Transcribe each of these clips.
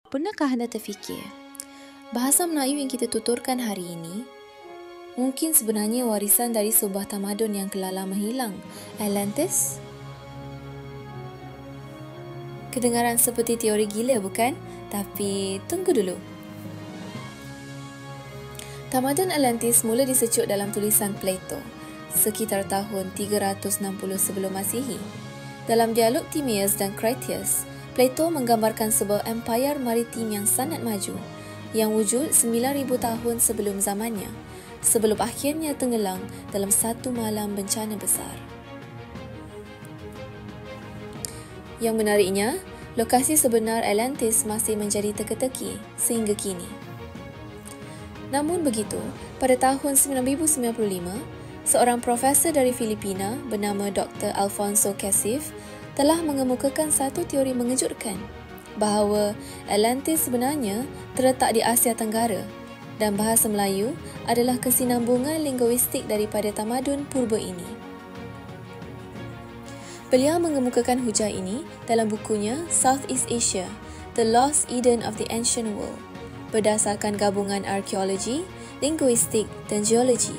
Pernahkah anda terfikir, bahasa Melayu yang kita tuturkan hari ini mungkin sebenarnya warisan dari sebuah tamadun yang telah lama hilang, Atlantis? Kedengaran seperti teori gila, bukan? Tapi tunggu dulu. Tamadun Atlantis mula disecut dalam tulisan Plato sekitar tahun 360 sebelum Masihi. Dalam dialog Timaeus dan Critias, Plato menggambarkan sebuah empayar maritim yang sangat maju, yang wujud 9,000 tahun sebelum zamannya, sebelum akhirnya tenggelam dalam satu malam bencana besar. Yang menariknya, lokasi sebenar Atlantis masih menjadi teka-teki sehingga kini. Namun begitu, pada tahun 1995, seorang profesor dari Filipina bernama Dr. Alfonso Casif telah mengemukakan satu teori mengejutkan bahawa Atlantis sebenarnya terletak di Asia Tenggara dan bahasa Melayu adalah kesinambungan linguistik daripada tamadun purba ini. Beliau mengemukakan hujah ini dalam bukunya Southeast Asia, The Lost Eden of the Ancient World, berdasarkan gabungan arkeologi, linguistik dan geologi.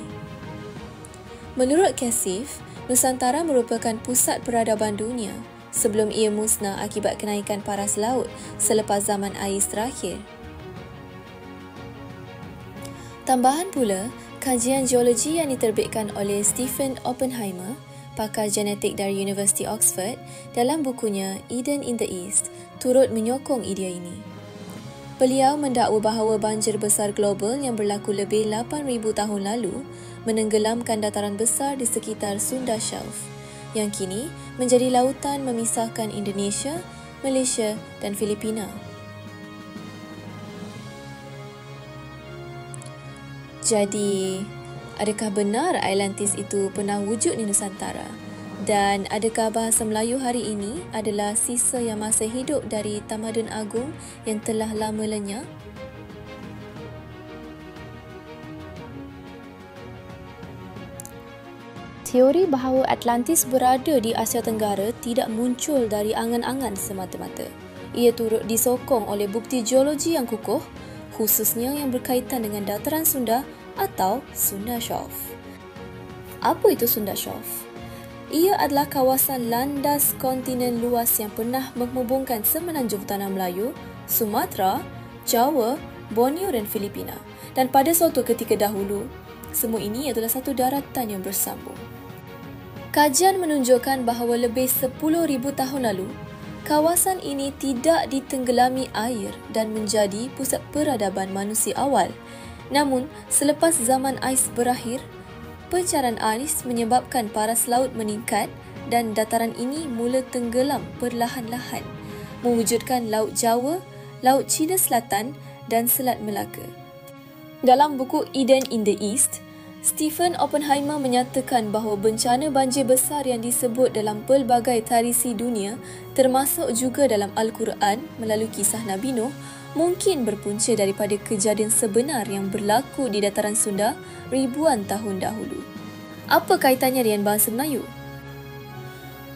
Menurut Casif, Nusantara merupakan pusat peradaban dunia sebelum ia musnah akibat kenaikan paras laut selepas zaman ais terakhir. Tambahan pula, kajian geologi yang diterbitkan oleh Stephen Oppenheimer, pakar genetik dari Universiti Oxford, dalam bukunya Eden in the East, turut menyokong idea ini. Beliau mendakwa bahawa banjir besar global yang berlaku lebih 8,000 tahun lalu menenggelamkan dataran besar di sekitar Sunda Shelf, yang kini menjadi lautan memisahkan Indonesia, Malaysia dan Filipina. Jadi, adakah benar Atlantis itu pernah wujud di Nusantara? Dan adakah bahasa Melayu hari ini adalah sisa yang masih hidup dari tamadun agung yang telah lama lenyap? Teori bahawa Atlantis berada di Asia Tenggara tidak muncul dari angan-angan semata-mata. Ia turut disokong oleh bukti geologi yang kukuh, khususnya yang berkaitan dengan dataran Sunda atau Sunda Shelf. Apa itu Sunda Shelf? Ia adalah kawasan landas kontinen luas yang pernah menghubungkan semenanjung Tanah Melayu, Sumatera, Jawa, Borneo dan Filipina. Dan pada suatu ketika dahulu, semua ini adalah satu daratan yang bersambung. Kajian menunjukkan bahawa lebih 10,000 tahun lalu, kawasan ini tidak ditenggelami air dan menjadi pusat peradaban manusia awal. Namun, selepas zaman ais berakhir, pencarian ais menyebabkan paras laut meningkat dan dataran ini mula tenggelam perlahan-lahan, mewujudkan Laut Jawa, Laut Cina Selatan dan Selat Melaka. Dalam buku Eden in the East, Stephen Oppenheimer menyatakan bahawa bencana banjir besar yang disebut dalam pelbagai tradisi dunia, termasuk juga dalam Al-Quran melalui kisah Nabi Nuh, mungkin berpunca daripada kejadian sebenar yang berlaku di dataran Sunda ribuan tahun dahulu. Apa kaitannya dengan bahasa Melayu?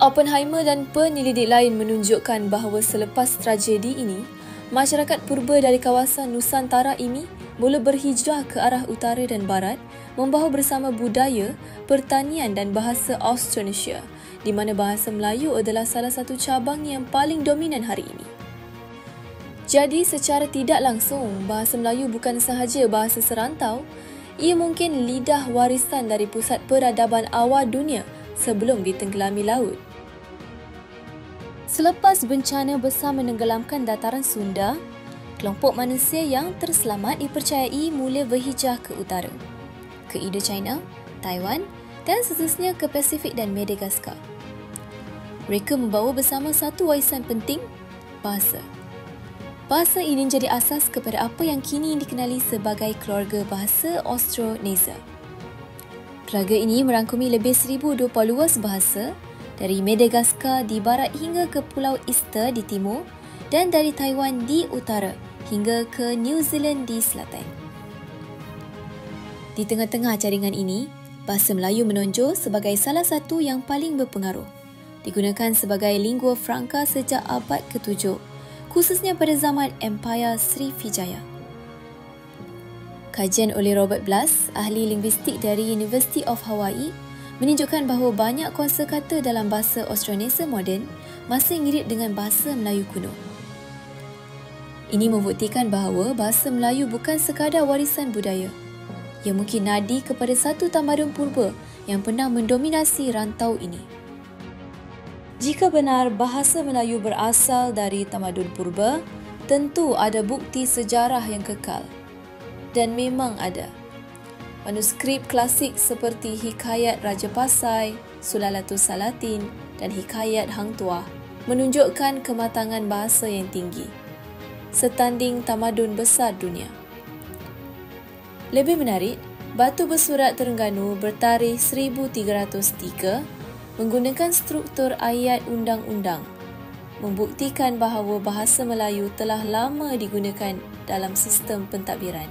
Oppenheimer dan penyelidik lain menunjukkan bahawa selepas tragedi ini, masyarakat purba dari kawasan Nusantara ini mula berhijrah ke arah utara dan barat, membawa bersama budaya, pertanian dan bahasa Austronesia, di mana bahasa Melayu adalah salah satu cabang yang paling dominan hari ini. Jadi secara tidak langsung, bahasa Melayu bukan sahaja bahasa serantau, ia mungkin lidah warisan dari pusat peradaban awal dunia sebelum ditenggelami laut. Selepas bencana besar menenggelamkan dataran Sunda, kelompok manusia yang terselamat dipercayai mula berhijrah ke utara, ke Indochina, Taiwan dan seterusnya ke Pasifik dan Madagaskar. Mereka membawa bersama satu warisan penting, bahasa. Bahasa ini menjadi asas kepada apa yang kini dikenali sebagai keluarga bahasa Austronesia. Keluarga ini merangkumi lebih 1,020 luas bahasa dari Madagaskar di barat hingga ke Pulau Easter di timur dan dari Taiwan di utara hingga ke New Zealand di selatan. Di tengah-tengah jaringan ini, bahasa Melayu menonjol sebagai salah satu yang paling berpengaruh. Digunakan sebagai lingua franca sejak abad ke-7, khususnya pada zaman Empayar Srivijaya. Kajian oleh Robert Blas, ahli linguistik dari University of Hawaii, menunjukkan bahawa banyak kosakata dalam bahasa Austronesia moden masih mirip dengan bahasa Melayu kuno. Ini membuktikan bahawa bahasa Melayu bukan sekadar warisan budaya. Ia mungkin nadi kepada satu tamadun purba yang pernah mendominasi rantau ini. Jika benar bahasa Melayu berasal dari tamadun purba, tentu ada bukti sejarah yang kekal. Dan memang ada. Manuskrip klasik seperti Hikayat Raja Pasai, Sulalatus Salatin dan Hikayat Hang Tuah menunjukkan kematangan bahasa yang tinggi, setanding tamadun besar dunia. Lebih menarik, batu bersurat Terengganu bertarikh 1303 menggunakan struktur ayat undang-undang, membuktikan bahawa bahasa Melayu telah lama digunakan dalam sistem pentadbiran.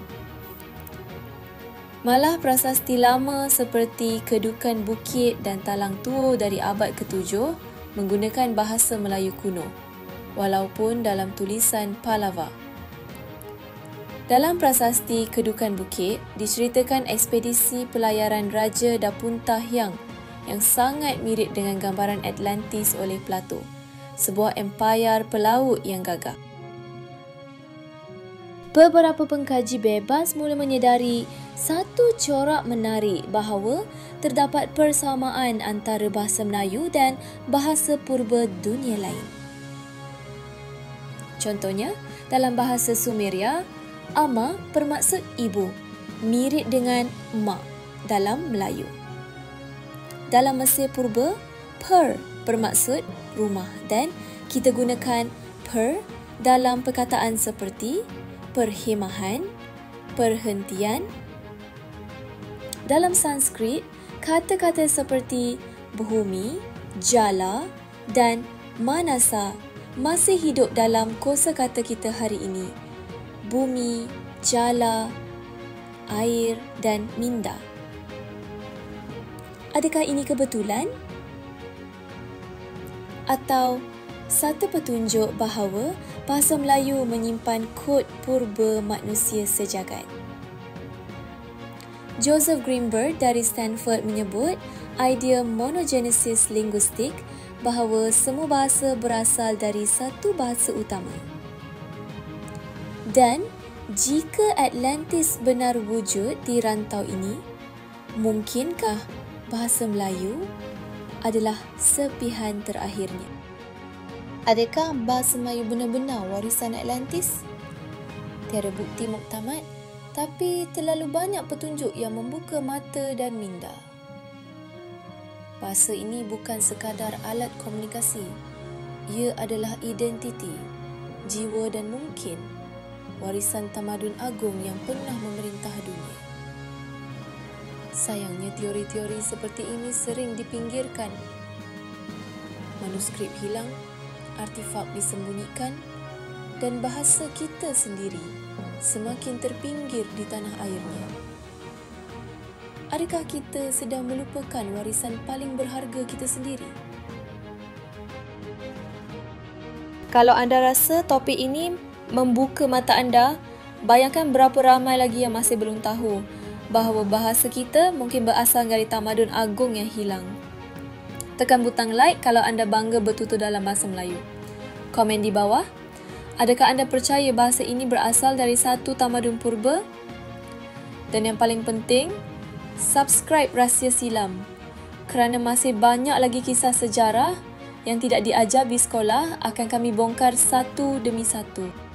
Malah prasasti lama seperti Kedukan Bukit dan Talang Tuo dari abad ke-7 menggunakan bahasa Melayu kuno, walaupun dalam tulisan Pallava. Dalam prasasti Kedukan Bukit, diceritakan ekspedisi pelayaran Raja Dapunta Hyang yang sangat mirip dengan gambaran Atlantis oleh Plato, sebuah empayar pelaut yang gagah. Beberapa pengkaji bebas mula menyedari satu corak menarik bahawa terdapat persamaan antara bahasa Melayu dan bahasa purba dunia lain. Contohnya, dalam bahasa Sumeria, Ama bermaksud ibu, mirip dengan mak dalam Melayu. Dalam Mesir purba, Per bermaksud rumah dan kita gunakan per dalam perkataan seperti perkhemahan, perhentian. Dalam Sanskrit, kata-kata seperti bhumi, jala dan manasa masih hidup dalam kosakata kita hari ini. Bumi, jala, air dan minda. Adakah ini kebetulan? Atau satu petunjuk bahawa bahasa Melayu menyimpan kod purba manusia sejagat? Joseph Greenberg dari Stanford menyebut idea monogenesis linguistik bahawa semua bahasa berasal dari satu bahasa utama. Dan jika Atlantis benar wujud di rantau ini, mungkinkah bahasa Melayu adalah sepihan terakhirnya? Adakah bahasa Melayu benar-benar warisan Atlantis? Tiada bukti muktamad, tapi terlalu banyak petunjuk yang membuka mata dan minda. Bahasa ini bukan sekadar alat komunikasi. Ia adalah identiti, jiwa dan mungkin warisan tamadun agung yang pernah memerintah dunia. Sayangnya teori-teori seperti ini sering dipinggirkan. Manuskrip hilang, artifak disembunyikan dan bahasa kita sendiri semakin terpinggir di tanah airnya. Adakah kita sedang melupakan warisan paling berharga kita sendiri? Kalau anda rasa topik ini membuka mata anda, bayangkan berapa ramai lagi yang masih belum tahu bahawa bahasa kita mungkin berasal dari tamadun agung yang hilang. Tekan butang like kalau anda bangga bertutur dalam bahasa Melayu. Komen di bawah, adakah anda percaya bahasa ini berasal dari satu tamadun purba? Dan yang paling penting, subscribe Rahsia Silam kerana masih banyak lagi kisah sejarah yang tidak diajar di sekolah akan kami bongkar satu demi satu.